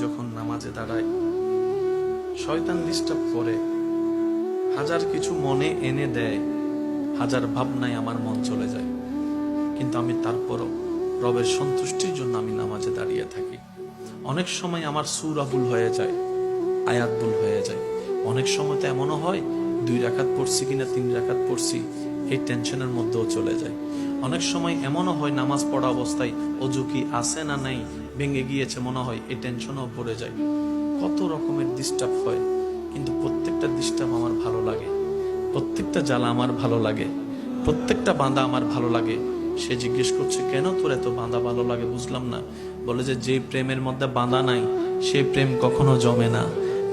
যখন নামাজে দাঁড়াই, শয়তান ডিস্টার্ব করে, হাজার কিছু মনে এনে দেয়, হাজার ভাবনায় আমার মন চলে যায়, কিন্তু আমি তারপরও রবের সন্তুষ্টির জন্য আমি নামাজে দাঁড়িয়ে থাকি। অনেক সময় আমার সূরা ভুল হয়ে যায়, আয়াত ভুল হয়ে যায়। অনেক সময় তো এমনও হয় 2 রাকাত পড়ছি কিনা 3 রাকাত পড়ছি, এই টেনশনের মধ্যেও চলে যায়। অনেক সময় এমনও হয় নামাজ পড়া অবস্থায় অজু কি আছে না নাই, ভেঙে গিয়েছে মনে হয়, এই টেনশনও পড়ে যায়। কত রকমের ডিস্টার্ব হয়, কিন্তু প্রত্যেকটা ডিস্টার্ব আমার ভালো লাগে, প্রত্যেকটা জ্বালা আমার ভালো লাগে, প্রত্যেকটা বাঁধা আমার ভালো লাগে। সে জিজ্ঞেস করছে, কেন তোর এত বাঁধা ভালো লাগে? বুঝলাম না। বলে যে প্রেমের মধ্যে বাঁধা নাই সে প্রেম কখনো জমে না,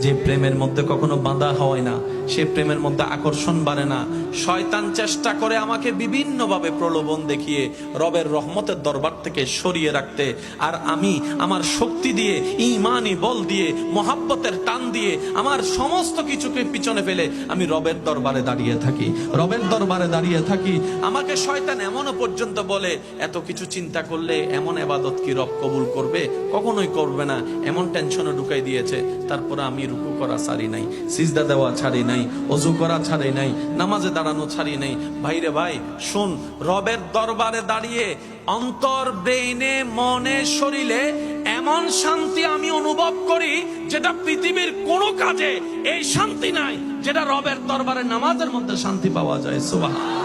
যে প্রেমের মধ্যে কখনো বাঁধা হয় না সে প্রেমের মধ্যে আকর্ষণ বাড়ে না। শয়তান চেষ্টা করে আমাকে বিভিন্নভাবে প্রলোভন দেখিয়ে রবের রহমতের দরবার থেকে সরিয়ে রাখতে, আর আমি আমার শক্তি দিয়ে, ঈমানি বল দিয়ে, মহাব্বতের টান দিয়ে আমার সমস্ত কিছুকে পিছনে ফেলে আমি রবের দরবারে দাঁড়িয়ে থাকি, রবের দরবারে দাঁড়িয়ে থাকি। আমাকে শয়তান এমনও পর্যন্ত বলে, এত কিছু চিন্তা করলে এমন ইবাদত কি রব কবুল করবে? কখনোই করবে না, এমন টেনশনে ঢুকাই দিয়েছে। তারপরে আমি রুকু করা ছাড়ি নাই, সিজদা দেওয়া ছাড়ি নাই, ওযু করা ছাড়ি নাই, নামাজে দাঁড়ানো ছাড়ি নাই। ভাইরে ভাই শুন, রবের দরবারে দাঁড়িয়ে অন্তর, ব্রেইনে, মনে, শরীরে এমন শান্তি আমি অনুভব করি যেটা পৃথিবীর কোনো কাজে এই শান্তি নাই, যেটা রবের দরবারে নামাজের মধ্যে শান্তি পাওয়া যায়। সুবহানাল্লাহ।